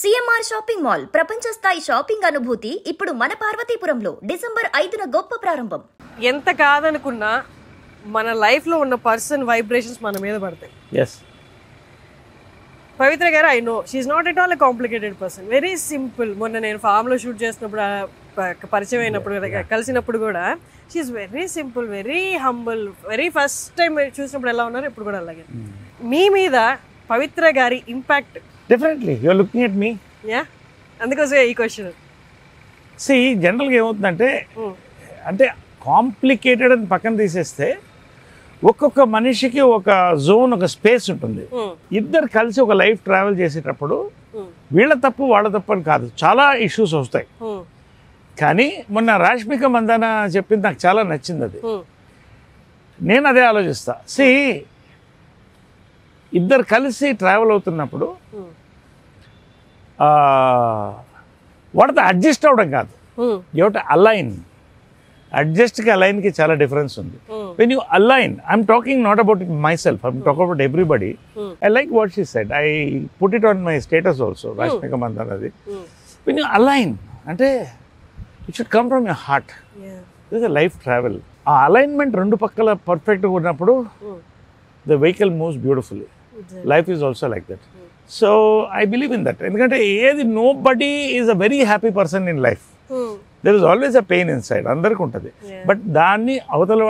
CMR shopping mall ప్రపంచ స్థాయి shopping అనుభూతి ఇప్పుడు మన పార్వతీపురంలో డిసెంబర్ 5న గొప్ప ప్రారంభం. ఎంత కాదనుకున్నా మన లైఫ్ లో ఉన్న పర్సన్ వైబ్రేషన్స్ మన మీద పడతాయి. yes పవిత్ర గారు I know she is not at all a complicated person, very simple. మొన్న నేను ఫామ్ లో షూట్ చేసినప్పుడు పరిచయం అయినప్పుడు కలిసినప్పుడు కూడా she is very simple, very humble. Very first time చూసినప్పుడు ఎలా ఉన్నారు ఇప్పుడు కూడా అలాగే. మీ మీద పవిత్ర గారి impact definitely you are looking at me. yeah అందుకోసం ఈ క్వశ్చన్. see జనరల్గా ఏమవుతుందంటే అంటే కాంప్లికేటెడ్ అని పక్కన తీసేస్తే ఒక్కొక్క మనిషికి ఒక జోన్, ఒక స్పేస్ ఉంటుంది. ఇద్దరు కలిసి ఒక లైఫ్ ట్రావెల్ చేసేటప్పుడు వీళ్ళ తప్పు వాళ్ళ తప్పు అని కాదు, చాలా ఇష్యూస్ వస్తాయి. కానీ మొన్న రాష్మిక మందాన చెప్పింది నాకు చాలా నచ్చింది. అది నేను అదే ఆలోచిస్తా. ఇద్దరు కలిసి ట్రావెల్ అవుతున్నప్పుడు వాటితో అడ్జస్ట్ అవ్వడం కాదు, ఏమిటి అలైన్. అడ్జస్ట్కి అలైన్కి చాలా డిఫరెన్స్ ఉంది. When you align, I'm talking not about myself, I'm talking about everybody. I like what she said, I put it on my status also, Rashmika Mandanna. అది వెన్ యూ అలైన్ అంటే it should come from your heart. This is life travel. ఆ alignment రెండు పక్కల పర్ఫెక్ట్గా ఉన్నప్పుడు the vehicle moves beautifully. Life is also like that. So I believe in that. ఎందుకంటే ఏది nobody is a very happy person in life. There is always a pain inside. అందరికి ఉంటుంది. But దాన్ని అవతల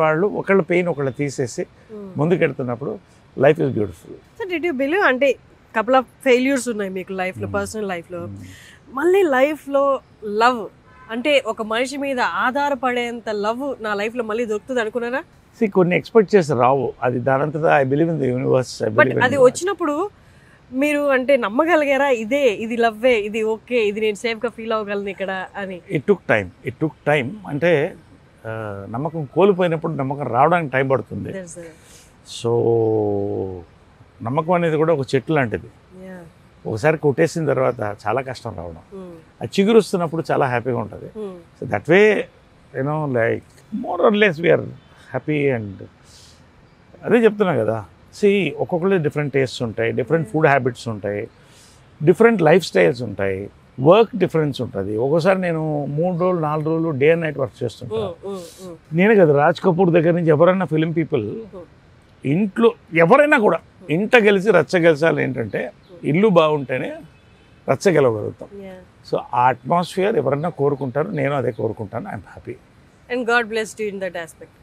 వాళ్ళు ఒకళ్ళ పెయిన్ ఒకళ్ళు తీసేసి ముందుకెడుతున్నప్పుడు life is beautiful. So did you believe, అంటే కపుల్ ఆఫ్ ఫెయిల్యూర్స్ ఉన్నాయి మీకు లైఫ్లో, పర్సనల్ లైఫ్లో, మళ్ళీ లైఫ్లో లవ్ అంటే ఒక మనిషి మీద ఆధారపడేంత లవ్ నా లైఫ్లో మళ్ళీ దొరుకుతుంది అనుకున్నారా? కొన్ని ఎక్స్పెక్ట్ చేసి రావు, అది దానంతటా I believe in the universe. But అది వచ్చినప్పుడు మీరు అంటే నమ్మగలిగారా ఇది లవ్వే, ఇది ఓకే, ఇది నేను సేఫ్గా ఫీల్ అవ్వగలను ఇక్కడ అని? It took time. అంటే నమ్మకం కోల్పోయినప్పుడు నమ్మకం రావడానికి టైం పడుతుంది. సో నమ్మకం అనేది కూడా ఒక చెట్టు లాంటిది. ఒకసారి కొట్టేసిన తర్వాత చాలా కష్టం రావడం. అది చిగురుస్తున్నప్పుడు చాలా హ్యాపీగా ఉంటుంది. So that way you know like more or less we are happy. And అదే చెప్తున్నా కదా, ఒక్కొక్కరు డిఫరెంట్ టేస్ట్స్ ఉంటాయి, డిఫరెంట్ ఫుడ్ హ్యాబిట్స్ ఉంటాయి, డిఫరెంట్ లైఫ్ స్టైల్స్ ఉంటాయి, వర్క్ డిఫరెన్స్ ఉంటుంది. ఒక్కోసారి నేను 3 రోజులు 4 రోజులు డే అండ్ నైట్ వర్క్ చేస్తుంటాను. నేను కదా రాజ్ కపూర్ దగ్గర నుంచి ఎవరైనా ఫిలిం పీపుల్ ఇంట్లో ఎవరైనా కూడా ఇంట గెలిచి రచ్చ గెలిచాలి. ఏంటంటే ఇల్లు బాగుంటేనే రచ్చ గెలవగలుగుతాం. సో ఆ అట్మాస్ఫియర్ ఎవరైనా కోరుకుంటారు, నేను అదే కోరుకుంటాను. I'm happy. And God blessed you in that aspect.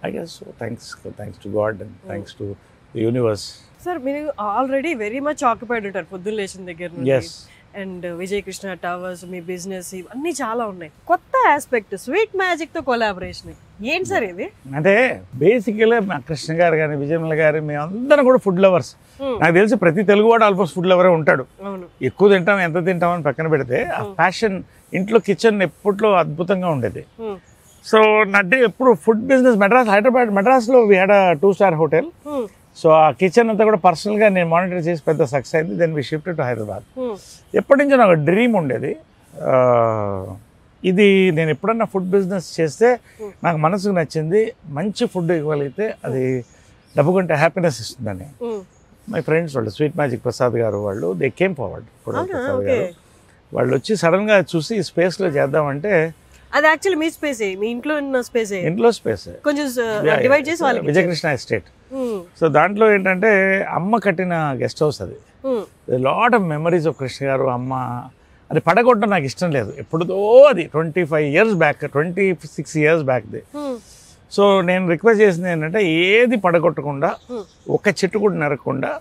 I guess so. Thanks to God and thanks to the universe. Sir, మీరు ఆల్రెడీ వెరీ మచ్ ఆక్యుపైడ్ ఉంటారు పొద్దున్న లేచిన దగ్గర నుండి. Yes. And Vijay Krishna towers, me business, ఇవన్నీ చాలా ఉన్నాయి. కొత్త ఆస్పెక్ట్ స్వీట్ మ్యాజిక్ తో కొలాబరేషన్ ఏంటి సార్ ఇది? అంటే బేసికల్గా మా కృష్ణ గారు కానీ విజయమల గారు మేమందరం కూడా ఫుడ్ లవర్స్. నాకు తెలిసి ప్రతి తెలుగువాడు ఆల్మోస్ట్ ఫుడ్ లవరే ఉంటాడు. ఎక్కువ తింటాం, ఎంత తింటామని పక్కన పెడితే ఆ ప్యాషన్ ఇంట్లో కిచెన్ ఎప్పట్లో అద్భుతంగా ఉండేది. సో అంటే ఎప్పుడు ఫుడ్ బిజినెస్ హైదరాబాద్ మెడ్రాస్లో we had 2-star hotel. So ఆ కిచెన్ అంతా కూడా పర్సనల్గా నేను మానిటర్ చేసి పెద్ద సక్సెస్ అయింది. Then we shifted to Hyderabad. ఎప్పటి నుంచో నాకు డ్రీమ్ ఉండేది, ఇది నేను ఎప్పుడన్నా ఫుడ్ బిజినెస్ చేస్తే నాకు మనసుకు నచ్చింది, మంచి ఫుడ్ ఇవ్వగలిగితే అది డబ్బు కంటే హ్యాపీనెస్ ఇస్తుందని. మై ఫ్రెండ్స్ వాళ్ళు స్వీట్ మ్యాజిక్ ప్రసాద్ గారు వాళ్ళు దే కేమ్ ఫార్వర్డ్. ప్రసాద్ గారు వాళ్ళు వచ్చి సడన్గా చూసి ఈ స్పేస్లో చేద్దామంటే, అది యాక్చువల్లీ మీ స్పేసే, మీ ఇంట్లో ఉన్న స్పేసే, ఇంట్లో స్పేస్ కొంచెం డివైడ్ చేసి వాళ్ళకి విజయకృష్ణ ఎస్టేట్. సో దాంట్లో ఏంటంటే అమ్మ కట్టిన గెస్ట్ హౌస్. అది lot of memories of Krishna గారు, అమ్మ. అది పడగొట్టడం నాకు ఇష్టం లేదు ఎప్పుడుదో, అది 25 years బ్యాక్, 26 years బ్యాక్ది. సో నేను రిక్వెస్ట్ చేసింది ఏంటంటే ఏది పడగొట్టకుండా, ఒక చెట్టు కూడా నరకకుండా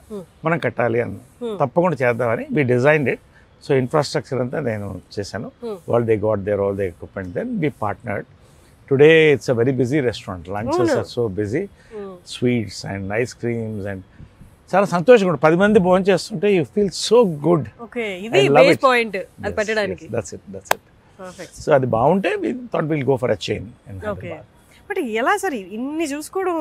మనం కట్టాలి అని. తప్పకుండా చేద్దామని we designed it. So infrastructure అంతా నేను చేశాను. They got their all the equipment. Then we partnered. Today it's a very busy restaurant. Lunches are so busy. Sweets and ice creams and చాలా సంతోషంగా ఉంటుంది. 10 మంది భోజనం చేస్తుంటే you feel so good. So అది బాగుంటే we thought will go for a chain. But ఎలా sir ఇన్ని చూసుకోవడం,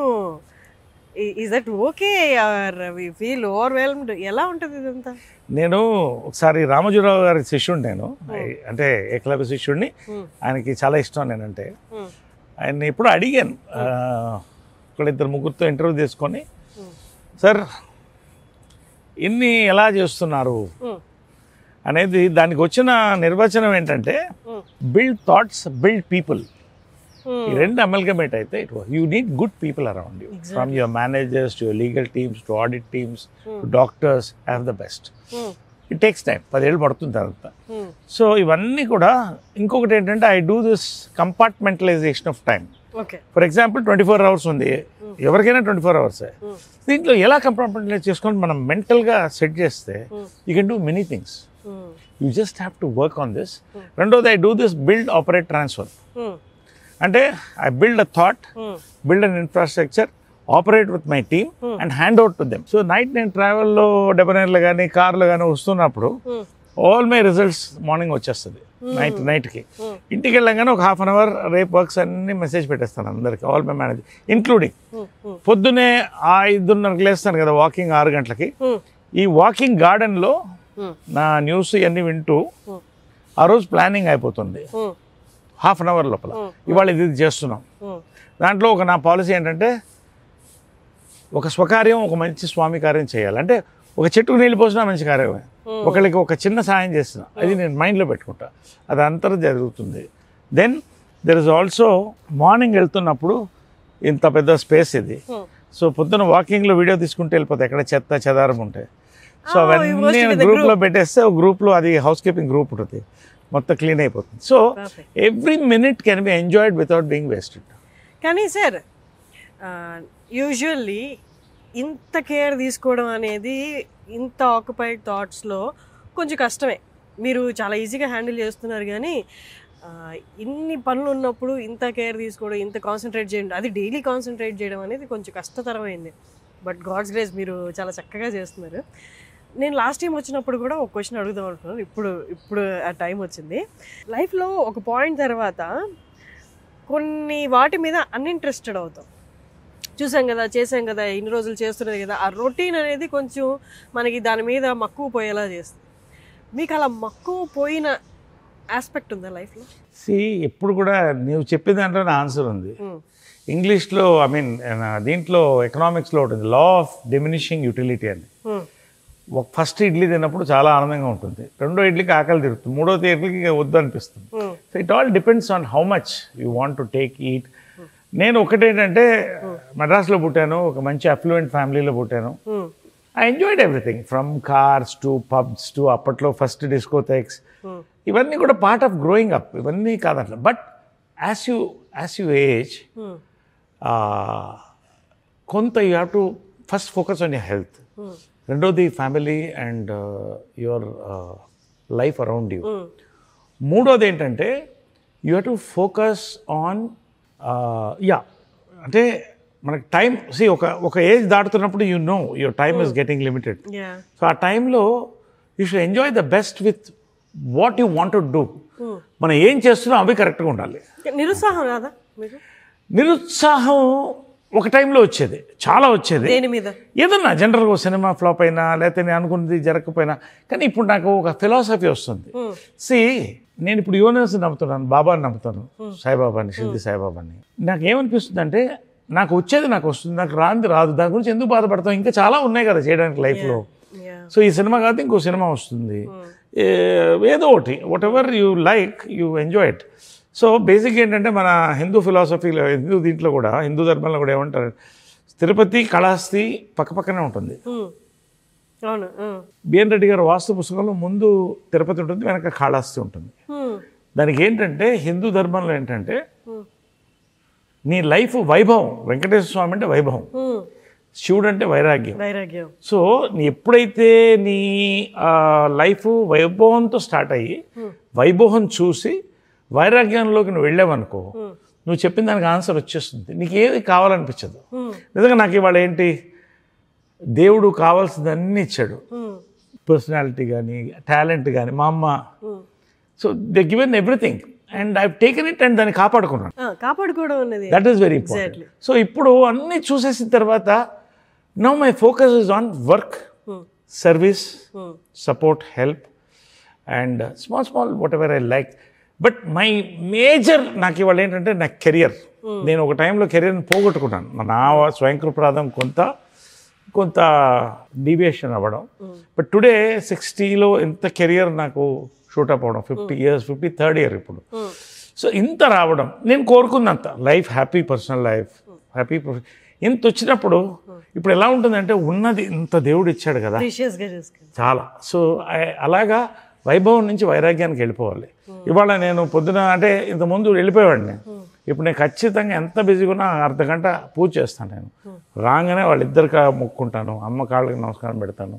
is that okay or we feel overwhelmed? ఎలా ఉంటుంది ఇదంతా? నేను ఒకసారి రామోజీరావు గారి శిష్యుడు, నేను అంటే ఏకలవ్య శిష్యుడిని. ఆయనకి చాలా ఇష్టం నేనంటే. ఆయన ఎప్పుడు అడిగాను, ఒకళ్ళిద్దరు ముగ్గురితో ఇంటర్వ్యూ తీసుకొని, సార్ ఇన్ని ఎలా చేస్తున్నారు అనేది దానికి వచ్చిన నిర్వచనం ఏంటంటే బిల్డ్ థాట్స్ బిల్డ్ పీపుల్. ఈ రెండు అమల్గమేట్ అయితే you need good people around you, from your managers to your legal teams to audit teams to doctors, have the best. It takes time, 10 ఏళ్ళు పడుతుంది తర్వాత. సో ఇవన్నీ కూడా ఇంకొకటి ఏంటంటే I do this compartmentalisation of time. For example 24 hours ఉంది, ఎవరికైనా 24 hours. దీంట్లో ఎలా కంపార్ట్మెంటలైజ్ చేసుకొని మనం మెంటల్గా సెట్ చేస్తే you can do many things. You just have to work on this. రెండోది I do this build operate transfer. అంటే I build a thought, build an infrastructure, operate with my team and hand out to them. So night నేను ట్రావెల్లో డెబనైర్లు కానీ కార్లు కానీ వస్తున్నప్పుడు all my results morning వచ్చేస్తుంది నైట్కి. ఇంటికి వెళ్ళగానే ఒక 1/2 hour రేపు వర్క్స్ అన్ని మెసేజ్ పెట్టేస్తాను అందరికి, ఆల్ మై మేనేజర్ ఇంక్లూడింగ్. పొద్దున్నే 5:30కి లేస్తాను కదా వాకింగ్ 6 గంటలకి. ఈ వాకింగ్ గార్డెన్లో నా న్యూస్ ఇవన్నీ వింటూ ఆ రోజు ప్లానింగ్ అయిపోతుంది 1/2 hour లోపల. ఇవాళ ఇది చేస్తున్నాం. దాంట్లో నా పాలసీ ఏంటంటే ఒక స్వకార్యం, ఒక మంచి స్వామి కార్యం చేయాలి. అంటే ఒక చెట్టుకు నీళ్ళు పోసినా మంచి కార్యమే, ఒకళ్ళకి ఒక చిన్న సాయం చేస్తున్నా, అది నేను మైండ్లో పెట్టుకుంటా, అది అంతా జరుగుతుంది. Then there is also morning వెళ్తున్నప్పుడు ఇంత పెద్ద స్పేస్ ఇది. సో పొద్దున్న వాకింగ్లో వీడియో తీసుకుంటే వెళ్ళిపోతాయి ఎక్కడ చెత్త చెదారం ఉంటాయి. సో అవన్నీ గ్రూప్లో పెట్టేస్తే ఒక గ్రూప్లో అది హౌస్ కీపింగ్ గ్రూప్ ఉంటుంది, మొత్తం క్లీన్ అయిపోతుంది. So every minute can be enjoyed without being wasted. కానీ సార్ యూజువల్లీ ఇంత కేర్ తీసుకోవడం అనేది ఇంత ఆక్యుపైడ్ థాట్స్లో కొంచెం కష్టమే. మీరు చాలా ఈజీగా హ్యాండిల్ చేస్తున్నారు, కానీ ఇన్ని పనులు ఉన్నప్పుడు ఇంత కేర్ తీసుకోవడం, ఇంత కాన్సన్ట్రేట్ చేయడం, అది డైలీ కాన్సన్ట్రేట్ చేయడం అనేది కొంచెం కష్టతరమైంది. బట్ గాడ్స్ గ్రేస్ మీరు చాలా చక్కగా చేస్తున్నారు. నేను లాస్ట్ టైం వచ్చినప్పుడు కూడా ఒక క్వశ్చన్ అడుగుదాం అనుకున్నాను, ఇప్పుడు ఆ టైం వచ్చింది. లైఫ్లో ఒక పాయింట్ తర్వాత కొన్ని వాటి మీద అన్ఇంట్రెస్టెడ్ అవుతాం. చూసాం కదా, చేసాం కదా, ఇన్ని రోజులు చేస్తున్నది కదా, ఆ రొటీన్ అనేది కొంచెం మనకి దాని మీద మక్కువ పోయేలా చేస్తుంది. మీకు అలా మక్కువ పోయిన ఆస్పెక్ట్ ఉందా లైఫ్లో? ఎప్పుడు కూడా నువ్వు చెప్పిన దాంట్లో ఆన్సర్ ఉంది. ఇంగ్లీష్లో దీంట్లో ఎకనామిక్స్లో ఉంటుంది లా ఆఫ్ డిమినిషింగ్ యూటిలిటీ అని. ఫస్ట్ ఇడ్లీ తిన్నప్పుడు చాలా ఆనందంగా ఉంటుంది, రెండో ఇడ్లీకి ఆకలి తిరుగుతుంది, మూడో ఇడ్లీకి వద్దు అనిపిస్తుంది. So it all depends on how much you want to take eat. నేను ఒకటేంటంటే మద్రాస్లో పుట్టాను, ఒక మంచి అఫ్లూయెంట్ ఫ్యామిలీలో పుట్టాను. I enjoyed everything from cars to pubs to అప్పట్లో ఫస్ట్ డిస్కోథెక్స్. ఇవన్నీ కూడా పార్ట్ ఆఫ్ గ్రోయింగ్ అప్, ఇవన్నీ కాదట్లా. బట్ యాజ్ యూ ఏజ్ కొంత you have to first focus on your health, రెండోది family and your life around you. మూడోది ఏంటంటే you have to focus on అంటే మనకి టైం ఒక ఏజ్ దాటుతున్నప్పుడు you know your time is getting limited. So ఆ టైంలో you should enjoy the best with what you want to do. మనం ఏం చేస్తున్నాం అవి కరెక్ట్గా ఉండాలి. నిరుత్సాహం రాదా? నిరుత్సాహం ఒక టైంలో వచ్చేది, చాలా వచ్చేది. ఏదన్నా జనరల్గా సినిమా ఫ్లాప్ అయినా లేకపోతే నేను అనుకున్నది జరగకపోయినా. కానీ ఇప్పుడు నాకు ఒక ఫిలాసఫీ వస్తుంది. నేను ఇప్పుడు యూనివర్స్ నమ్ముతున్నాను, బాబాని నమ్ముతాను, సాయిబాబాని, షిర్డీ సాయిబాబాని. నాకు ఏమనిపిస్తుంది అంటే నాకు వచ్చేది నాకు వస్తుంది, నాకు రాంది రాదు, దాని గురించి ఎందుకు బాధపడతాం, ఇంకా చాలా ఉన్నాయి కదా చేయడానికి లైఫ్లో. సో ఈ సినిమా కాదు ఇంకో సినిమా వస్తుంది, ఏదో ఒకటి, what ever you like you enjoy it. So basic ఏంటంటే మన హిందూ ఫిలాసఫీలో, దీంట్లో కూడా, హిందూ ధర్మంలో కూడా ఏమంటారు, తిరుపతి కళాస్తి పక్కపక్కనే ఉంటుంది. బిఎన్ రెడ్డి గారు వాస్తు పుస్తకంలో ముందు తిరుపతి ఉంటుంది, వెనక కాళహస్తి ఉంటుంది. దానికి ఏంటంటే హిందూ ధర్మంలో ఏంటంటే నీ లైఫ్ వైభవం, వెంకటేశ్వర స్వామి అంటే వైభవం, శివుడు అంటే వైరాగ్యం. సో ఎప్పుడైతే నీ లైఫ్ వైభవంతో స్టార్ట్ అయ్యి వైభవం చూసి వైరాగ్యంలోకి నువ్వు వెళ్ళావనుకో, నువ్వు చెప్పిన దానికి ఆన్సర్ వచ్చేస్తుంది, నీకు ఏది కావాలనిపించదు. నిజంగా నాకు ఇవాళ ఏంటి, దేవుడు కావాల్సింది అన్నీ ఇచ్చాడు, పర్సనాలిటీ కానీ టాలెంట్ కానీ, మా అమ్మ. So they given everything and I taken it and దాన్ని కాపాడుకున్నాను. That is very important. So ఇప్పుడు అన్నీ చూసేసిన తర్వాత now my focus is on work, service, support, help and small whatever I like. But my major నాకు ఇవాళ ఏంటంటే నా కెరియర్. నేను ఒక టైంలో కెరియర్ని పోగొట్టుకున్నాను, నా స్వయంకృపరాధం కొంత, కొంత డీవియేషన్ అవ్వడం. బట్ టుడే 60లో ఎంత కెరియర్ నాకు షూటప్ అవ్వడం, 50 years, 53rd year ఇప్పుడు. సో ఇంత రావడం నేను కోరుకున్నంత life, happy personal life, happy ఇంత వచ్చినప్పుడు ఇప్పుడు ఎలా ఉంటుందంటే ఉన్నది ఇంత దేవుడు ఇచ్చాడు కదా చాలా. సో అలాగా వైభవం నుంచి వైరాగ్యానికి వెళ్ళిపోవాలి. ఇవాళ నేను పొద్దున అంటే ఇంతకుముందు వెళ్ళిపోయేవాడిని, ఇప్పుడు నేను ఖచ్చితంగా ఎంత బిజీగా ఉన్నా అర్ధగంట పూజ చేస్తాను. నేను రాగానే వాళ్ళిద్దరికి మొక్కుంటాను, అమ్మ కాళ్ళకి నమస్కారం పెడతాను,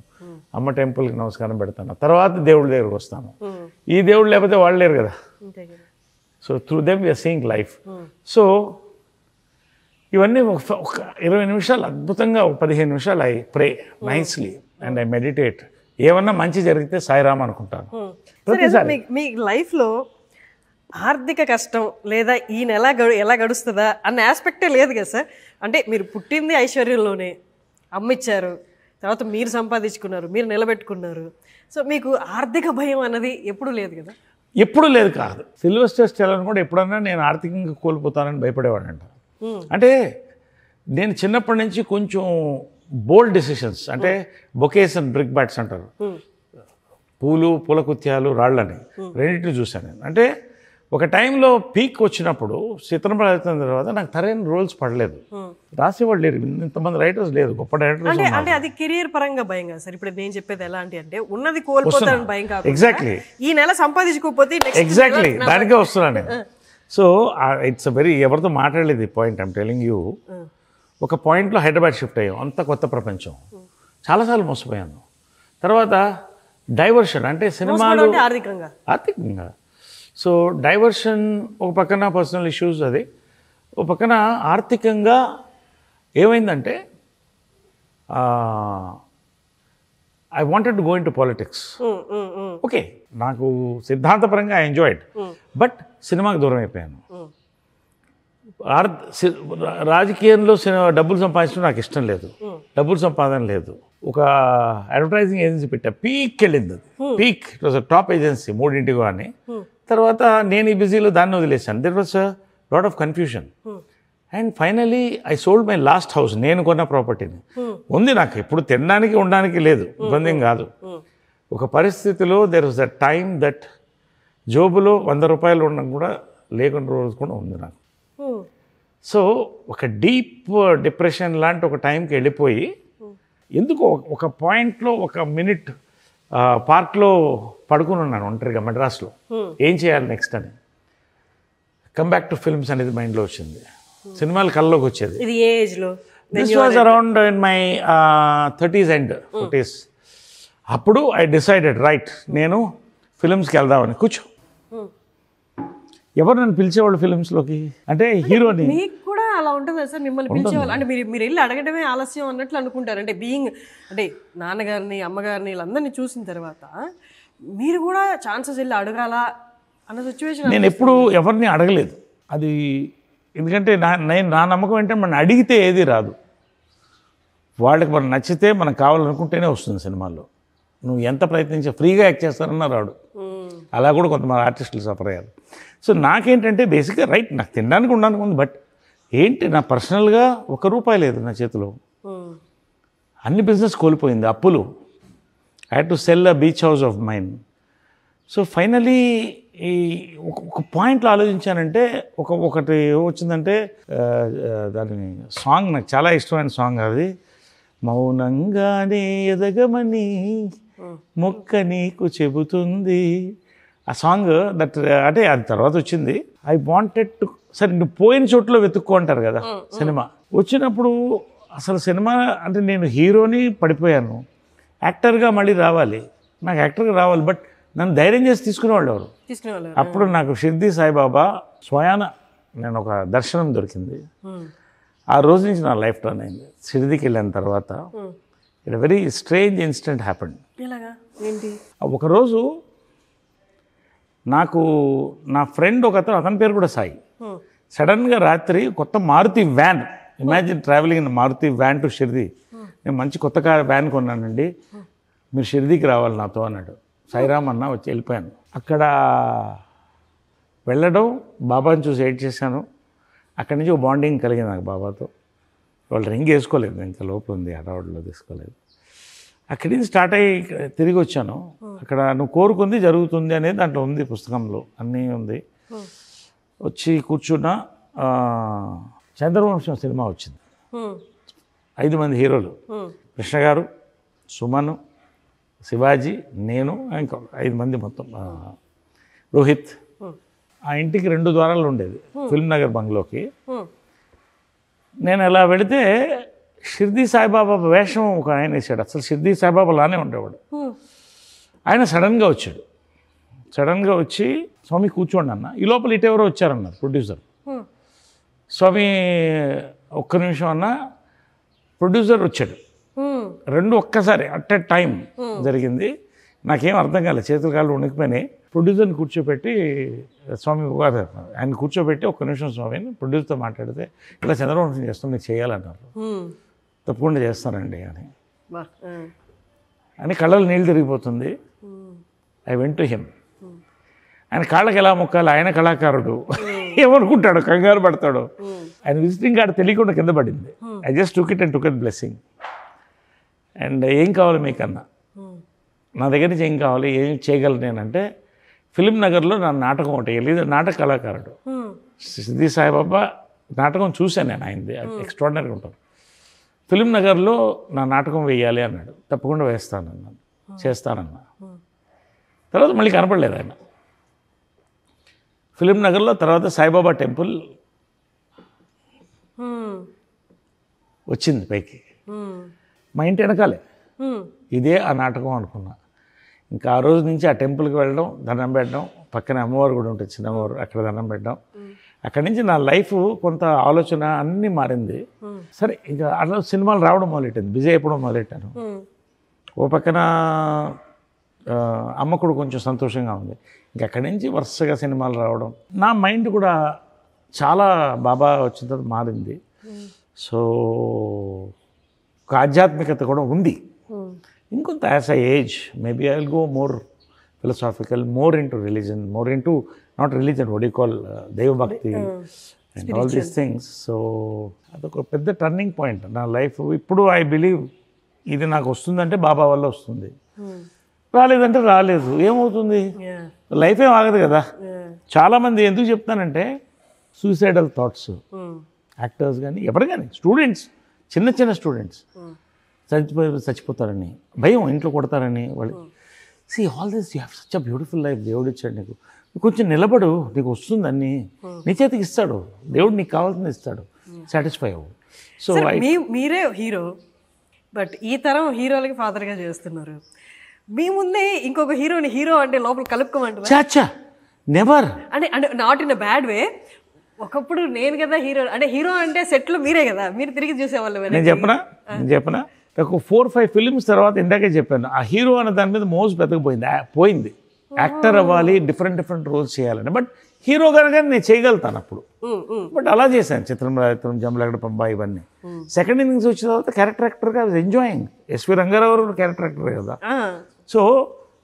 అమ్మ టెంపుల్కి నమస్కారం పెడతాను, తర్వాత దేవుడి దగ్గరికి వస్తాను. ఈ దేవుడు లేకపోతే వాళ్ళు లేరు కదా. So through them we are seeing life. So ఇవన్నీ ఒక 20 నిమిషాలు అద్భుతంగా, ఒక 15 నిమిషాలు I pray nicely and I meditate. ఏమన్నా మంచి జరిగితే సాయిరామ్ అనుకుంటాను. మీ లైఫ్లో ఆర్థిక కష్టం లేదా ఈ నెల ఎలా గడుస్తుందా అన్న ఆస్పెక్టే లేదు కదా సార్. అంటే మీరు పుట్టింది ఐశ్వర్యంలోనే, అమ్మిచ్చారు, తర్వాత మీరు సంపాదించుకున్నారు, మీరు నిలబెట్టుకున్నారు. సో మీకు ఆర్థిక భయం అన్నది ఎప్పుడూ లేదు కదా? ఎప్పుడు లేదు కాదు. సిల్వెస్టర్ స్టేలోన్ కూడా ఎప్పుడన్నా నేను ఆర్థికంగా కోల్పోతానని భయపడేవాడంట. అంటే నేను చిన్నప్పటి నుంచి కొంచెం బోల్డ్ డెసిషన్స్, అంటే బొకేస్ అండ్ బ్రిక్ బ్యాట్స్ అంటారు, పూల కుత్యాలు రాళ్ళని రెండింటిని చూశాను నేను. అంటే ఒక టైంలో పీక్ వచ్చినప్పుడు చిత్రం అయిన తర్వాత నాకు సరైన రోల్స్ పడలేదు, రాసేవాళ్ళు లేరు, ఇంతమంది రైటర్స్ లేదు, గొప్ప డైరెక్టర్స్. అంటే అది కెరియర్ పరంగా భయం కదా సార్. ఇప్పుడు నేను చెప్పేది ఎలాంటి అంటే ఉన్నది కోల్పోతానని భయం కాదు. ఎగ్జాక్ట్లీ, ఈ నెల సంపాదించుకోకపోతే ఎగ్జాక్ట్లీ దానికే వస్తున్నాను నేను. సో ఇట్స్ వెరీ, ఎవరితో మాట్లాడలేదు ఈ పాయింట్, ఐమ్ టెలింగ్ యూ. ఒక పాయింట్లో హైదరాబాద్ షిఫ్ట్ అయ్యాం, అంత కొత్త ప్రపంచం, చాలాసార్లు మోసపోయాను. తర్వాత డైవర్షన్, అంటే సినిమాలు ఆర్థికంగా. సో డైవర్షన్ ఒక పక్కన పర్సనల్ ఇష్యూస్, అది ఒక పక్కన ఆర్థికంగా ఏమైందంటే I wanted to go in to politics. Okay, నాకు సిద్ధాంతపరంగా ఐ ఎంజాయ్డ్, బట్ సినిమాకి దూరం అయిపోయాను. రాజకీయంలో డబ్బులు సంపాదించడం నాకు ఇష్టం లేదు, డబ్బులు సంపాదన లేదు. ఒక అడ్వర్టైజింగ్ ఏజెన్సీ పెట్టా, పీక్ వెళ్ళింది అది, peak. It was top agency, 3 అని. తర్వాత నేను ఈ బిజీలో దాన్ని వదిలేశాను. There was a lot of confusion. And finally I sold my last house. నేను కొన్న ప్రాపర్టీని ఉంది, నాకు ఎప్పుడు తినడానికి ఉండడానికి లేదు, ఇబ్బంది ఏం కాదు. ఒక పరిస్థితిలో there was a time that జోబులో 100 రూపాయలు ఉండడం కూడా లేకుండా రోజు కూడా ఉంది నాకు. సో ఒక డీప్ డిప్రెషన్ లాంటి ఒక టైంకి వెళ్ళిపోయి, ఎందుకో ఒక పాయింట్లో ఒక మినిట్ పార్క్లో పడుకుని ఉన్నాను ఒంటరిగా మెడ్రాస్లో, ఏం చేయాలి నెక్స్ట్ అని. కమ్ బ్యాక్ టు ఫిల్మ్స్ అనేది మైండ్లో వచ్చింది, సినిమాలు కళ్ళలోకి వచ్చేది. ఇది ఏ ఏజ్లో? This was around in my 30s end 40s. అప్పుడు ఐ డిసైడెడ్, రైట్, నేను ఫిల్మ్స్కి వెళ్దామని. కూర్చో, ఎవరు నన్ను పిలిచేవాళ్ళు ఫిల్మ్స్లోకి అంటే హీరోని. మీకు కూడా అలా ఉంటుంది సార్, మిమ్మల్ని పిలిచేవాళ్ళు అంటే మీరు వెళ్ళి అడగడమే ఆలస్యం అన్నట్లు అనుకుంటారు. అంటే బీయింగ్, అంటే నాన్నగారిని అమ్మగారిని వీళ్ళందరినీ చూసిన తర్వాత మీరు కూడా ఛాన్సెస్ వెళ్ళి అడగాల అన్న సిచ్యువేషన్? నేను ఎప్పుడు ఎవరిని అడగలేదు అది, ఎందుకంటే నా నమ్మకం ఏంటంటే మనం అడిగితే ఏది రాదు. వాళ్ళకి మనం నచ్చితే మనకు కావాలనుకుంటేనే వస్తుంది సినిమాల్లో. నువ్వు ఎంత ప్రయత్నించా ఫ్రీగా యాక్ట్ చేస్తారన్నా రాడు. అలా కూడా కొంతమంది ఆర్టిస్టులు సఫర్ అయ్యారు. సో నాకేంటంటే బేసిక్గా రైట్, నాకు తినడానికి ఉండడానికి ఉంది, బట్ ఏంటి నా పర్సనల్గా ₹1 లేదు నా చేతిలో. అన్ని బిజినెస్ కోల్పోయింది, అప్పులు. I had to sell a beach house of mine. So finally ఈ ఒక పాయింట్లో ఆలోచించానంటే ఒకటి వచ్చిందంటే, దాని సాంగ్ నాకు చాలా ఇష్టమైన సాంగ్ అది, మౌనంగానే ఎదగమని మొక్క నీకు చెబుతుంది. ఆ సాంగ్ దట్, అంటే అది తర్వాత వచ్చింది. ఐ వాంటెడ్ టు, సరే నువ్వు పోయిన చోట్ల వెతుక్కో అంటారు కదా సినిమా. వచ్చినప్పుడు అసలు సినిమా అంటే నేను హీరోని పడిపోయాను, యాక్టర్గా మళ్ళీ రావాలి, నాకు యాక్టర్గా రావాలి, బట్ నన్ను ధైర్యం చేసి తీసుకునేవాళ్ళు ఎవరు? అప్పుడు నాకు షిర్డీ సాయిబాబా స్వయాన నేను ఒక దర్శనం దొరికింది. ఆ రోజు నుంచి నా లైఫ్ టర్న్ అయింది. షిర్డీకి వెళ్ళిన తర్వాత it very strange incident happened. ఒకరోజు నాకు నా ఫ్రెండ్ ఒకతను, అతని పేరు కూడా సాయి, సడన్గా రాత్రి కొత్త Maruti van, imagine travelling in Maruti van to Shirdi. నేను మంచి కొత్త వ్యాన్ కొన్నానండి, మీరు షిర్డీకి రావాలి నాతో అన్నాడు. సాయిరామ్ అన్న, వచ్చి వెళ్ళిపోయాను. అక్కడ వెళ్ళడం, బాబాని చూసి ఎయిట్ చేశాను. అక్కడి నుంచి ఒక బాండింగ్ కలిగింది నాకు బాబాతో. వాళ్ళు రింగ్ వేసుకోలేదు, ఇంకా లోపల ఉంది, హడావుడిలో తీసుకోలేదు. అక్కడి నుంచి స్టార్ట్ అయ్యి తిరిగి వచ్చాను. అక్కడ నువ్వు కోరుకుంది జరుగుతుంది అనేది దాంట్లో ఉంది, పుస్తకంలో అన్నీ ఉంది. వచ్చి కూర్చున్న చంద్రవంశం సినిమా వచ్చింది. 5 మంది హీరోలు, కృష్ణ గారు, సుమన్, శివాజీ, నేను, ఇంకా 5 మంది మొత్తం, రోహిత్. ఆ ఇంటికి 2 ద్వారాలు ఉండేది, ఫిల్మ్ నగర్ బంగ్లోకి. నేను అలా వెళితే షిర్దీ సాయిబాబా వేషం ఒక ఆయన వేసాడు. అసలు షిర్దీ సాయిబాబా లానే ఉండేవాడు. ఆయన సడన్గా వచ్చాడు. సడన్గా వచ్చి స్వామి కూర్చోండి అన్న. ఈ లోపల ఇటెవరో వచ్చారన్నారు ప్రొడ్యూసర్. స్వామి ఒక్క నిమిషం అన్న, ప్రొడ్యూసర్ వచ్చాడు. 2 ఒక్కసారి అట్ ఎ టైం జరిగింది. నాకేం అర్థం కాలేదు, చేతులు కాళ్ళు వణికిపోయినాయి. ప్రొడ్యూసర్ని కూర్చోబెట్టి, స్వామి ఆయన కూర్చోబెట్టి, ఒక్క నిమిషం స్వామిని ప్రొడ్యూసర్తో మాట్లాడితే ఇలా చంద్రవంశం చేస్తాం, మీరు చేయాలన్నారు. తప్పకుండా చేస్తానండి అని కళ్ళలో నీళ్ళు తిరిగిపోతుంది. I went to him. ఆయన కాళ్ళకి ఎలా మొక్కాలి, ఆయన కళాకారుడు, ఏమనుకుంటాడు, కంగారు పడతాడు. ఆయన విజిటింగ్ కార్డు తెలియకుండా కింద పడింది. I just took it and took it blessing. And ఏం కావాలి మీకన్నా, నా దగ్గర నుంచి ఏం కావాలి, ఏం చేయగలను నేనంటే, ఫిలిం నగర్లో నా నాటకం ఒకటి వెళ్ళి, నాటక కళాకారుడు షిర్దీ సాయిబాబా నాటకం చూశాను నేను, ఆయనది ఎక్స్ట్రాడినరీగా ఉంటుంది. ఫిలిం నగర్లో నా నాటకం వేయాలి అన్నాడు. తప్పకుండా వేస్తానన్నాను, చేస్తానన్నా. తర్వాత మళ్ళీ కనపడలేదు ఆయన. ఫిలిం నగర్లో తర్వాత సాయిబాబా టెంపుల్ వచ్చింది పైకి, మా ఇంటి వెనకాలే. ఇదే ఆ నాటకం అనుకున్నా. ఇంకా ఆ రోజు నుంచి ఆ టెంపుల్కి వెళ్ళడం, దండం పెట్టడం, పక్కన అమ్మవారు కూడా ఉంటుంది, చిన్న అమ్మవారు, అక్కడ దండం పెట్టడం. అక్కడి నుంచి నా లైఫ్ కొంత ఆలోచన అన్నీ మారింది. సరే, ఇంకా అట్లా సినిమాలు రావడం మొదలెట్టింది, బిజీ అయిపోవడం మొదలెట్టాను. ఓ పక్కన అమ్మ కూడా కొంచెం సంతోషంగా ఉంది. ఇంకా అక్కడి నుంచి వరుసగా సినిమాలు రావడం, నా మైండ్ కూడా చాలా బాబా వచ్చిన తర్వాత మారింది. సో ఒక ఆధ్యాత్మికత కూడా ఉంది. ఇంకొంత as a age maybe I will go more philosophical, more into religion, more into not religion, what you call దైవభక్తి and all these things. So అదొక పెద్ద టర్నింగ్ పాయింట్ నా లైఫ్. ఇప్పుడు ఐ బిలీవ్ ఇది నాకు వస్తుందంటే బాబా వల్ల వస్తుంది, రాలేదంటే రాలేదు. ఏమవుతుంది, లైఫ్ ఏం ఆగదు కదా. చాలామంది ఎందుకు చెప్తానంటే సూసైడల్ థాట్స్, యాక్టర్స్ కానీ ఎవరు కానీ, స్టూడెంట్స్, చిన్న చిన్న స్టూడెంట్స్ చచ్చిపోతారని భయం, ఇంట్లో కొడతారని వాళ్ళు. See all this you have such a beautiful life, దేవుడు ఇచ్చాడు నీకు, కొంచెం నిలబడు, నీకు వస్తుంది అన్నీ నీ చేతికి ఇస్తాడు దేవుడు, నీకు కావాల్సింది ఇస్తాడు, సాటిస్ఫై అవ్వు. సో మీరే హీరో, బట్ ఈ తరం హీరోలకి ఫాదర్గా చేస్తున్నారు. మీ ముందే ఇంకొక హీరోని హీరో అంటే లోపల కలుపుకోమంటారు. చాచా నెవర్ అంటే అంటే not in a bad way. ఒకప్పుడు నేను కదా హీరో, అంటే హీరో అంటే సెట్లో మీరే కదా, మీరు తిరిగి చూసేవాళ్ళు. నేను చెప్పనా ఒక 4-5 ఫిలిమ్స్ తర్వాత ఇందాకే చెప్పాను, ఆ హీరో అనే దాని మీద మోజు పోయింది. యాక్టర్ అవ్వాలి, డిఫరెంట్ రోల్స్ చేయాలని. బట్ హీరో కనుక నేను చేయగలుగుతాను అప్పుడు. బట్ అలా చేశాను, చిత్రం, జంబలగడ పంబ, ఇవన్నీ. సెకండ్ ఇన్నింగ్స్ వచ్చిన తర్వాత క్యారెక్టర్ యాక్టర్గా I was enjoying. S V Ranga Rao character actor కదా. So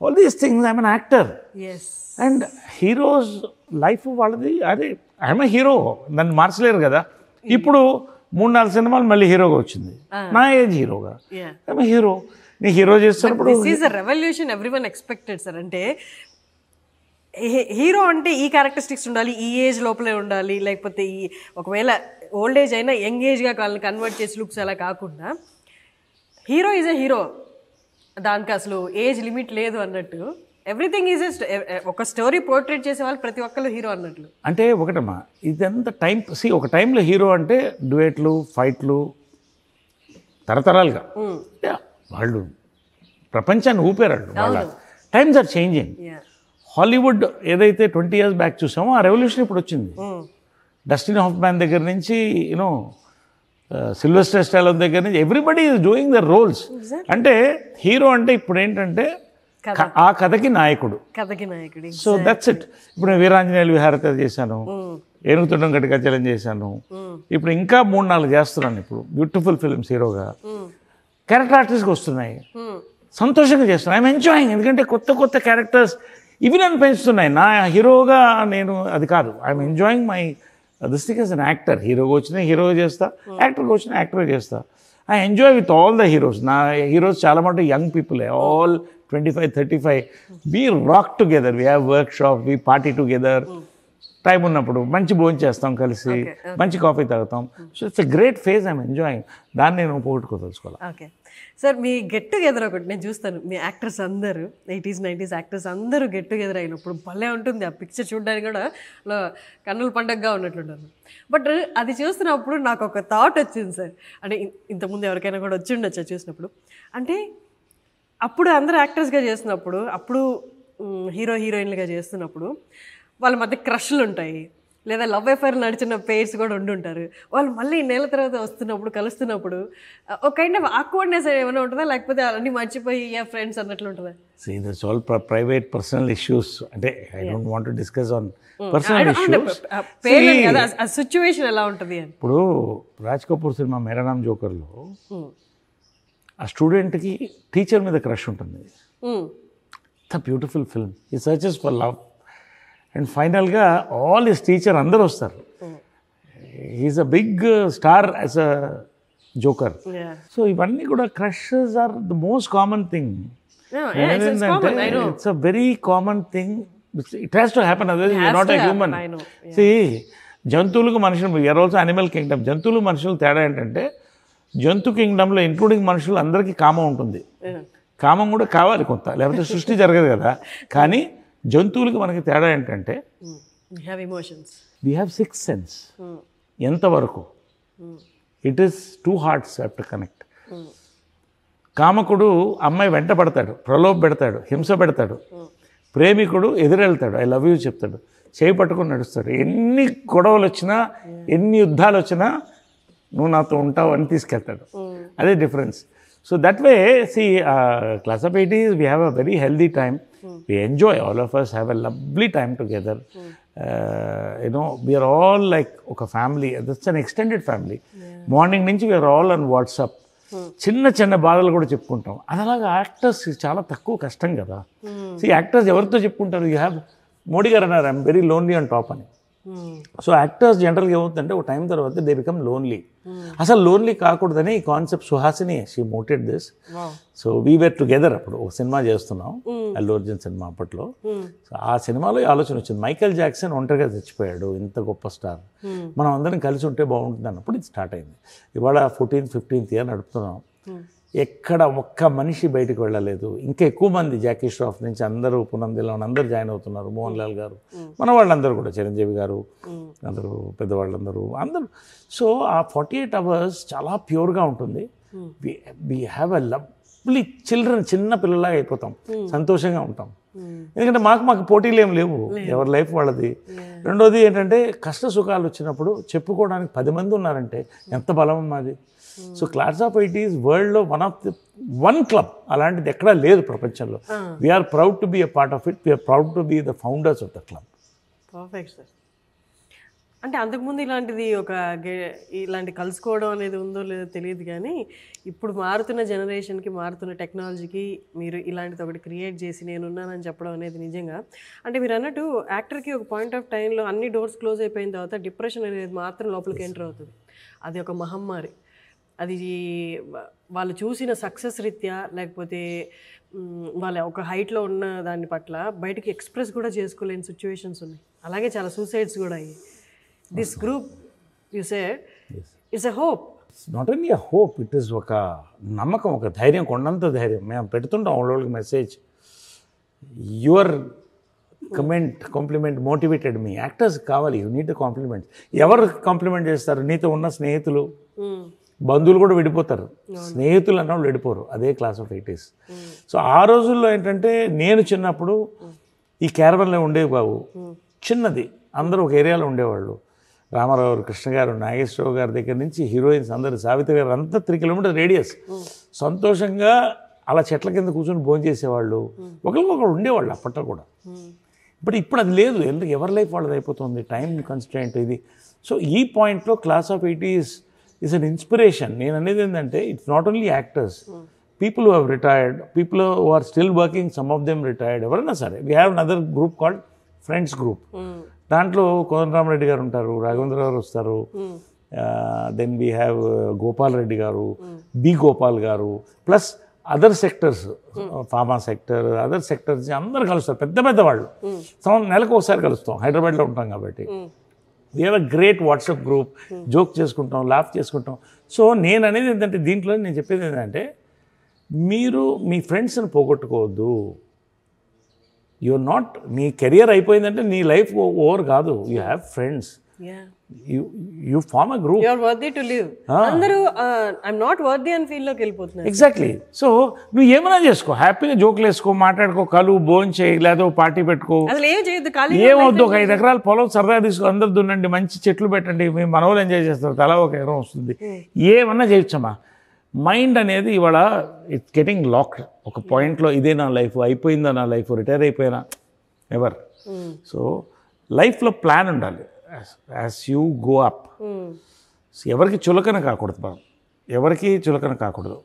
all these things I'm an actor. And heroes life వాళ్ళది, అదే ఐఎమ్ ఏ హీరో, దాన్ని మార్చలేరు కదా. ఇప్పుడు 3-4 సినిమాలు మళ్ళీ హీరోగా వచ్చింది, నా ఏజ్ హీరోగా. ఐఎమ్ హీరో, నీ హీరో చేస్తున్నప్పుడు this is a revolution everyone expected sir. అంటే హీరో అంటే ఈ క్యారెక్టరిస్టిక్స్ ఉండాలి, ఈ ఏజ్ లోపలే ఉండాలి, లేకపోతే ఈ ఒకవేళ ఓల్డ్ ఏజ్ అయినా యంగ్ ఏజ్గా వాళ్ళని కన్వర్ట్ చేసి లుక్స్ అలా కాకుండా హీరో ఈజ్ ఎ హీరో, దానికి అసలు ఏజ్ లిమిట్ లేదు అన్నట్టు. ఎవ్రీథింగ్ ఈజ్ ఒక స్టోరీ పోర్ట్రేట్ చేసే వాళ్ళు ప్రతి ఒక్కరు హీరో అన్నట్లు. అంటే ఒకటమ్మా, ఇదంతా టైం. ఒక టైంలో హీరో అంటే డ్యూయెట్లు, ఫైట్లు, తరతరాలుగా వాళ్ళు ప్రపంచాన్ని ఊపారు. వాళ్ళ టైమ్స్ ఆర్ చేంజింగ్. హాలీవుడ్ ఏదైతే 20 years బ్యాక్ చూసామో ఆ రెవల్యూషన్ ఇప్పుడు వచ్చింది. డస్టిన్ హాఫ్మ్యాన్ దగ్గర నుంచి యూనో సిల్వెస్టర్ స్టాలోన్ దగ్గర నుంచి everybody is doing the roles. అంటే హీరో అంటే ఇప్పుడు ఏంటంటే ఆ కథకి నాయకుడు. So that's it. ఇప్పుడు వీరాంజనేయులు విహారత చేశాను, ఏనుగుతుండం గట్టికచ్చలం చేశాను, ఇప్పుడు ఇంకా 3-4 చేస్తున్నాను. ఇప్పుడు బ్యూటిఫుల్ ఫిల్మ్స్ హీరోగా క్యారెక్టర్ ఆర్టిస్ట్గా వస్తున్నాయి, సంతోషంగా చేస్తున్నాను. I'm enjoying. ఎందుకంటే కొత్త క్యారెక్టర్స్ ఇవి నన్ను పెంచుతున్నాయి. నా హీరోగా నేను అది కాదు, I'm enjoying my this thing is an actor. హీరోగా వచ్చినా హీరో చేస్తా, యాక్టర్గా వచ్చినా యాక్టర్ చేస్తా. I enjoy with all the heroes. నా హీరోస్ చాలా మటుకు యంగ్ పీపులే, all 25, 35. We rock together, we have workshop, we party together. Time ఉన్నప్పుడు మంచి భోజనం చేస్తాం కలిసి, మంచి కాఫీ తాగుతాం. So it's a great phase, I'm enjoying. దాన్ని నేను పోగొట్టుకోదలుచుకోవాలి. ఓకే సార్, మీ గెట్ టుగెదర్ ఒకటి నేను చూస్తాను, మీ యాక్టర్స్ అందరూ 80s, 90s యాక్టర్స్ అందరూ గెట్ టుగెదర్ అయినప్పుడు భలే ఉంటుంది. ఆ పిక్చర్ చూడడానికి కూడా కన్నుల పండగగా ఉన్నట్లుంటారు. బట్ అది చూస్తున్నప్పుడు నాకు ఒక థాట్ వచ్చింది సార్. అంటే ఇంతకుముందు ఎవరికైనా కూడా వచ్చి ఉండొచ్చు చూసినప్పుడు. అంటే అప్పుడు అందరూ యాక్టర్స్గా చేస్తున్నప్పుడు, అప్పుడు హీరో హీరోయిన్లుగా చేస్తున్నప్పుడు వాళ్ళ మధ్య క్రష్లు ఉంటాయి, లేదా లవ్ అఫైర్ నడిచిన పేర్స్ కూడా ఉండుంటారు. వాళ్ళు మళ్ళీ నెల తర్వాత వస్తున్నప్పుడు, కలుస్తున్నప్పుడు ఒక కైండ్ ఆఫ్ ఆక్వర్డ్నెస్ ఏమైనా ఉంటుందా, లేకపోతే అన్నీ మర్చిపోయి ఫ్రెండ్స్ అన్నట్లు ఉంటుందా? See, that's all private personal issues. అంటే I don't want to discuss on personal issues. పేర్లేదు కదా, ఆ సిచ్యువేషన్ ఎలా ఉంటుంది అని. ఇప్పుడు రాజ్ కపూర్ సినిమా మేరా నామ్ జోకర్లో ఆ స్టూడెంట్కి టీచర్ మీద క్రష్ ఉంటుంది. It's beautiful film. He searches for love and ఫైనల్గా ఆల్ హిస్ టీచర్ అందరూ వస్తారు. He's a big star as a joker. So ఇవన్నీ కూడా crushes are the most common thing. It's a very common thing. It has to happen, otherwise you are not a human. See, జంతువులకు మనుషులు, you're also animal Kingdom. జంతువులు మనుషులు తేడా ఏంటంటే, జంతు కింగ్డమ్లో including మనుషులు అందరికీ కామం ఉంటుంది. కామం కూడా కావాలి కొంత, లేకపోతే సృష్టి జరగదు కదా. కానీ జంతువులకి మనకి తేడా ఏంటంటే, వీ హ్యావ్ 6th సెన్స్. ఎంతవరకు it is 2 hearts have to connect. కామకుడు అమ్మాయి వెంట పడతాడు, ప్రలోభ పెడతాడు, హింస పెడతాడు. ప్రేమికుడు ఎదురెళ్తాడు, ఐ లవ్ యూ చెప్తాడు, చేయి పట్టుకుని నడుస్తాడు. ఎన్ని గొడవలు వచ్చినా, ఎన్ని యుద్ధాలు వచ్చినా నువ్వు నాతో ఉంటావు అని తీసుకెళ్తాడు. అదే difference. So that way, see, class of 80s we have a very healthy time. We enjoy, all of us have a lovely time together. We are all like a family. That's an extended family. Morning నుంచి we are all on WhatsApp. చిన్న బాధలు కూడా చెప్పుకుంటాం. అది అలాగా actors చాలా తక్కువ కష్టం కదా. యాక్టర్స్ ఎవరితో చెప్పుకుంటారు? యూ హ్యావ్, మోడీ గారు అన్నారు, I'm very lonely on top అని. సో యాక్టర్స్ జనరల్గా ఏమవుతుందంటే ఒక టైం తర్వాత దే బికమ్ లోన్లీ. అసలు లోన్లీ కాకూడదని ఈ concept Suhasini she mooted this. So we were together. అప్పుడు ఒక సినిమా చేస్తున్నాం, అల్లు అర్జున్ సినిమా అప్పట్లో. సో ఆ సినిమాలో ఆలోచన వచ్చింది, మైకేల్ జాక్సన్ ఒంటరిగా చచ్చిపోయాడు, ఇంత గొప్ప స్టార్, మనం అందరం కలిసి ఉంటే బాగుంటుంది అన్నప్పుడు ఇది స్టార్ట్ అయింది. ఇవాళ 14th, 15th ఇయర్ నడుపుతున్నాం. ఎక్కడ ఒక్క మనిషి బయటకు వెళ్ళలేదు. ఇంకా ఎక్కువ మంది జాకీ ష్రాఫ్ నుంచి అందరూ, పునందిలో అందరూ జాయిన్ అవుతున్నారు. మోహన్ లాల్ గారు, మన వాళ్ళందరూ కూడా, చిరంజీవి గారు, అందరూ పెద్దవాళ్ళందరూ అందరూ. సో ఆ 48 hours చాలా ప్యూర్గా ఉంటుంది. We have a lovely children, చిన్న పిల్లలాగా అయిపోతాం, సంతోషంగా ఉంటాం. ఎందుకంటే మాకు పోటీలు ఏం లేవు, ఎవరి లైఫ్ వాళ్ళది. రెండోది ఏంటంటే, కష్ట సుఖాలు వచ్చినప్పుడు చెప్పుకోవడానికి 10 మంది ఉన్నారంటే ఎంత బలం మాది. సో క్లాస్ ఆఫ్ 80s వరల్డ్లో వన్ క్లబ్ అలాంటిది ఎక్కడా లేదు ప్రపంచంలో. We are proud to be a part of it. We are proud to be the founders of the club. Perfect sir. అంటే అంతకుముందు ఇలాంటి కలుసుకోవడం అనేది ఉందో లేదో తెలియదు, కానీ ఇప్పుడు మారుతున్న జనరేషన్కి, మారుతున్న టెక్నాలజీకి మీరు ఇలాంటిది ఒకటి క్రియేట్ చేసి నేనున్నానని చెప్పడం అనేది నిజంగా, అంటే మీరు అన్నట్టు యాక్టర్కి ఒక పాయింట్ ఆఫ్ టైంలో అన్ని డోర్స్ క్లోజ్ అయిపోయిన తర్వాత డిప్రెషన్ అనేది మాత్రం లోపలికి ఎంటర్ అవుతుంది. అది ఒక మహమ్మారి. అది వాళ్ళు చూసిన సక్సెస్ రీత్యా, లేకపోతే వాళ్ళ ఒక హైట్లో ఉన్న దాని పట్ల బయటికి ఎక్స్ప్రెస్ కూడా చేసుకోలేని సిచ్యువేషన్స్ ఉన్నాయి. అలాగే చాలా సూసైడ్స్ కూడా అయ్యాయి. This group you said it's a hope. Not only a hope, it is ఒక నమ్మకం, ఒక ధైర్యం, కొండంత ధైర్యం. మేము పెడుతుంటాం వాళ్ళకి message. Your compliment motivated me. Actors కావాలి, యూ నీడ్ కాంప్లిమెంట్. ఎవరు కాంప్లిమెంట్ చేస్తారు? నీతో ఉన్న స్నేహితులు, బంధువులు కూడా విడిపోతారు, స్నేహితులు అన్నవాళ్ళు విడిపోరు. అదే క్లాస్ ఆఫ్ 80s. సో ఆ రోజుల్లో ఏంటంటే, నేను చిన్నప్పుడు ఈ క్యారవన్లో ఉండేవి బాబు, చిన్నది, అందరూ ఒక ఏరియాలో ఉండేవాళ్ళు. రామారావు గారు, కృష్ణ గారు, నాగేశ్వరరావు గారి దగ్గర నుంచి హీరోయిన్స్ అందరు, సావిత్రి గారు, అంతా 3 kilometers రేడియస్. సంతోషంగా అలా చెట్ల కింద కూర్చొని భోజనం చేసేవాళ్ళు, ఒకరికొకరు ఉండేవాళ్ళు అప్పట్లో కూడా. ఇప్పుడు అది లేదు. ఎందుకు? ఎవరి లైఫ్ వాళ్ళది అయిపోతుంది, టైం కన్స్ట్రెయింట్ ఇది. సో ఈ పాయింట్లో class of 80s is an inspiration. నేను అనేది ఏంటంటే, it's not only actors, people who have retired, people who are still working, some of them retired, ఎవరైనా సరే. We have another group called friends group. దాంట్లో కోదండరామరెడ్డి గారు ఉంటారు, రాఘవేంద్ర గారు వస్తారు, then we have Gopal Reddy గారు, బి గోపాల్ గారు, plus other sectors, pharma sector, other sectors అందరు కలుస్తారు, పెద్ద పెద్ద వాళ్ళు. నెలకు ఒకసారి కలుస్తాం, హైదరాబాద్లో ఉంటాం కాబట్టి. We have a great WhatsApp group, joke చేసుకుంటాం, లాఫ్ చేసుకుంటాం. సో నేను అనేది ఏంటంటే, దీంట్లో నేను చెప్పేది ఏంటంటే, మీరు మీ ఫ్రెండ్స్ని పోగొట్టుకోవద్దు. యూఆర్ నాట్, నీ కెరియర్ అయిపోయిందంటే నీ లైఫ్ ఓవర్ కాదు. You have friends, you form a group. You are worthy to live. అందరూ ఐఎమ్ నాట్ వర్తీ అని ఫీల్ లోకి వెళ్ళిపోతున్నారు. ఎగ్జాక్ట్లీ. సో నువ్వు ఏమైనా చేసుకో, హ్యాపీగా జోకులు వేసుకో, మాట్లాడుకో, కలు భోజనం చేయి, లేదా పార్టీ పెట్టుకో, అసలు ఏం చేయొద్దు, ఖాళీ ఏమవుద్దు. ఒక 5 ఎకరాల పొలం సరదాగా తీసుకో, అందరు దున్నండి, మంచి చెట్లు పెట్టండి, మీ మనవలు ఎంజాయ్ చేస్తారు, తలా ఒక ఎకరం వస్తుంది. ఏమన్నా చేయొచ్చమ్మా. మైండ్ అనేది ఇవాళ ఇట్స్ గెటింగ్ లాక్డ్. ఒక పాయింట్లో ఇదే నా లైఫ్, అయిపోయిందా నా లైఫ్, రిటైర్ అయిపోయినా, ఎవర్. సో లైఫ్లో ప్లాన్ ఉండాలి. యాజ్ యూ గో అప్, ఎవరికి చులకన కాకూడదు, ఎవరికి చులకన కాకూడదు.